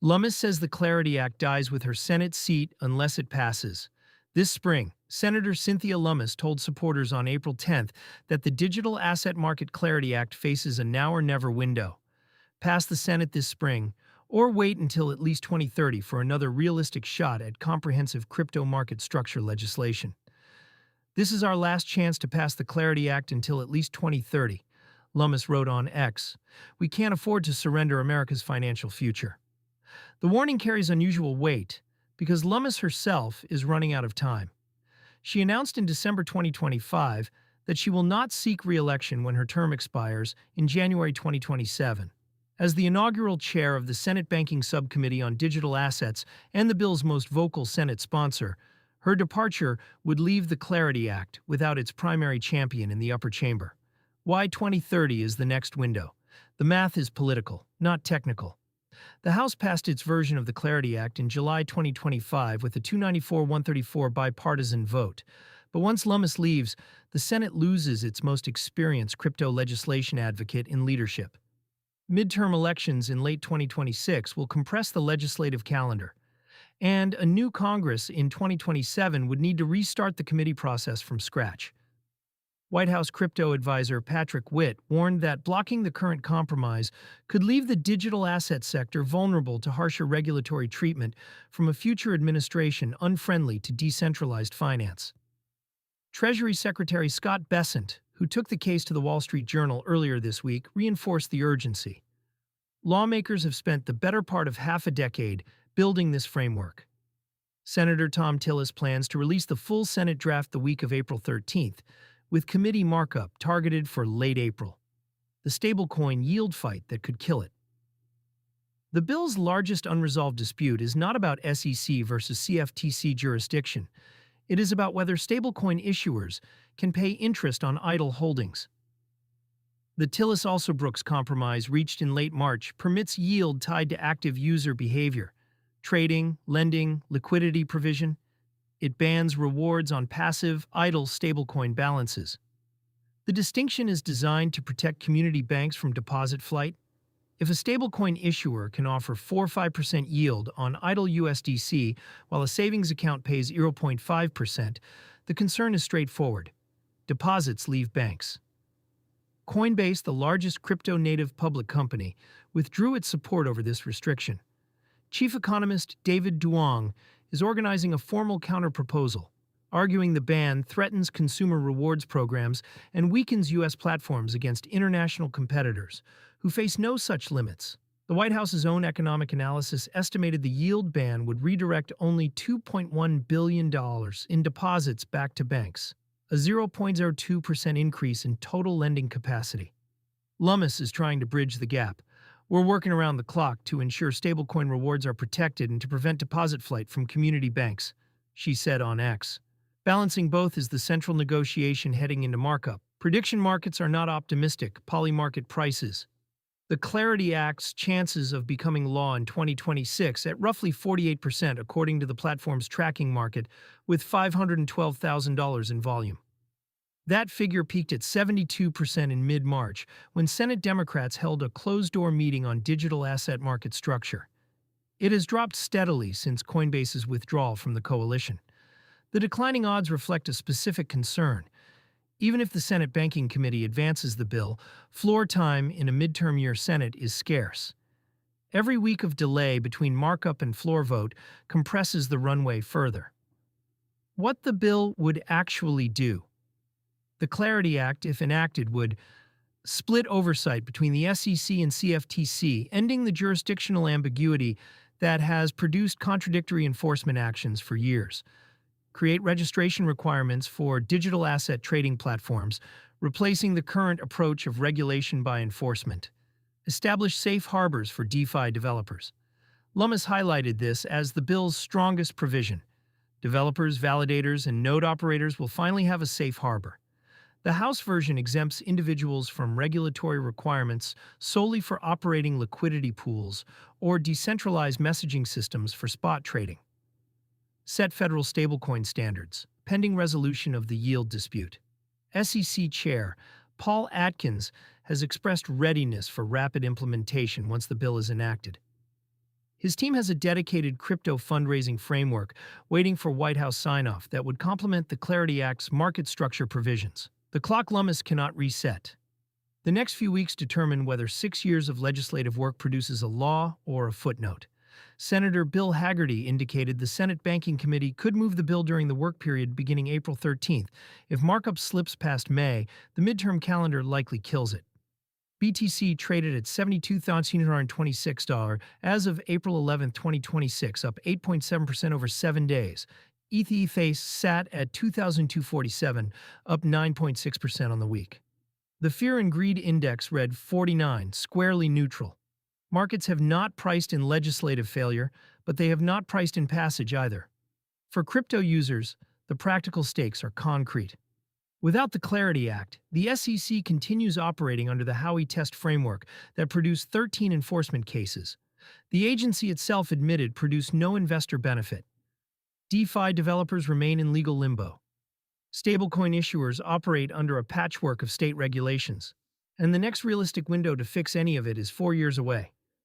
Lummis says the Clarity Act dies with her Senate seat unless it passes. This spring, Senator Cynthia Lummis told supporters on April 10th that the Digital Asset Market Clarity Act faces a now or never window. Pass the Senate this spring, or wait until at least 2030 for another realistic shot at comprehensive crypto market structure legislation. This is our last chance to pass the Clarity Act until at least 2030, Lummis wrote on X. We can't afford to surrender America's financial future. The warning carries unusual weight because Lummis herself is running out of time. She announced in December 2025 that she will not seek re-election when her term expires in January 2027. As the inaugural chair of the Senate Banking Subcommittee on Digital Assets and the bill's most vocal Senate sponsor, her departure would leave the Clarity Act without its primary champion in the upper chamber. Why 2030 is the next window? The math is political, not technical. The House passed its version of the Clarity Act in July 2025 with a 294-134 bipartisan vote. But once Lummis leaves, the Senate loses its most experienced crypto legislation advocate in leadership. Midterm elections in late 2026 will compress the legislative calendar, and a new Congress in 2027 would need to restart the committee process from scratch. White House crypto advisor Patrick Witt warned that blocking the current compromise could leave the digital asset sector vulnerable to harsher regulatory treatment from a future administration unfriendly to decentralized finance. Treasury Secretary Scott Bessent, who took the case to the Wall Street Journal earlier this week, reinforced the urgency. Lawmakers have spent the better part of half a decade building this framework. Senator Tom Tillis plans to release the full Senate draft the week of April 13th, with committee markup targeted for late April. The stablecoin yield fight that could kill it. The bill's largest unresolved dispute is not about SEC versus CFTC jurisdiction. It is about whether stablecoin issuers can pay interest on idle holdings. The Tillis-Alsobrooks compromise reached in late March permits yield tied to active user behavior, trading, lending, liquidity provision. It bans rewards on passive, idle stablecoin balances. The distinction is designed to protect community banks from deposit flight. If a stablecoin issuer can offer 4 or 5% yield on idle USDC while a savings account pays 0.5%, the concern is straightforward. Deposits leave banks. Coinbase, the largest crypto-native public company, withdrew its support over this restriction. Chief economist David Duong is organizing a formal counterproposal, arguing the ban threatens consumer rewards programs and weakens U.S. platforms against international competitors, who face no such limits. The White House's own economic analysis estimated the yield ban would redirect only $2.1 billion in deposits back to banks, a 0.02% increase in total lending capacity. Lummis is trying to bridge the gap. We're working around the clock to ensure stablecoin rewards are protected and to prevent deposit flight from community banks, she said on X. Balancing both is the central negotiation heading into markup. Prediction markets are not optimistic, polymarket prices. The Clarity Act's chances of becoming law in 2026 at roughly 48% according to the platform's tracking market, with $512,000 in volume. That figure peaked at 72% in mid-March when Senate Democrats held a closed-door meeting on digital asset market structure. It has dropped steadily since Coinbase's withdrawal from the coalition. The declining odds reflect a specific concern. Even if the Senate Banking Committee advances the bill, floor time in a midterm year Senate is scarce. Every week of delay between markup and floor vote compresses the runway further. What the bill would actually do. The Clarity Act, if enacted, would split oversight between the SEC and CFTC, ending the jurisdictional ambiguity that has produced contradictory enforcement actions for years. Create registration requirements for digital asset trading platforms, replacing the current approach of regulation by enforcement. Establish safe harbors for DeFi developers. Lummis highlighted this as the bill's strongest provision. Developers, validators, and node operators will finally have a safe harbor. The House version exempts individuals from regulatory requirements solely for operating liquidity pools or decentralized messaging systems for spot trading. Set federal stablecoin standards, pending resolution of the yield dispute. SEC Chair Paul Atkins has expressed readiness for rapid implementation once the bill is enacted. His team has a dedicated crypto fundraising framework waiting for White House sign-off that would complement the Clarity Act's market structure provisions. The clock Lummis cannot reset. The next few weeks determine whether 6 years of legislative work produces a law or a footnote. Senator Bill Hagerty indicated the Senate Banking Committee could move the bill during the work period beginning April 13th. If markup slips past May, the midterm calendar likely kills it. BTC traded at $72,126 as of April 11, 2026, up 8.7% over 7 days. ETH sat at 2,247, up 9.6% on the week. The Fear and Greed Index read 49, squarely neutral. Markets have not priced in legislative failure, but they have not priced in passage either. For crypto users, the practical stakes are concrete. Without the Clarity Act, the SEC continues operating under the Howey Test framework that produced 13 enforcement cases. The agency itself admitted produced no investor benefit. DeFi developers remain in legal limbo. Stablecoin issuers operate under a patchwork of state regulations, and the next realistic window to fix any of it is 4 years away.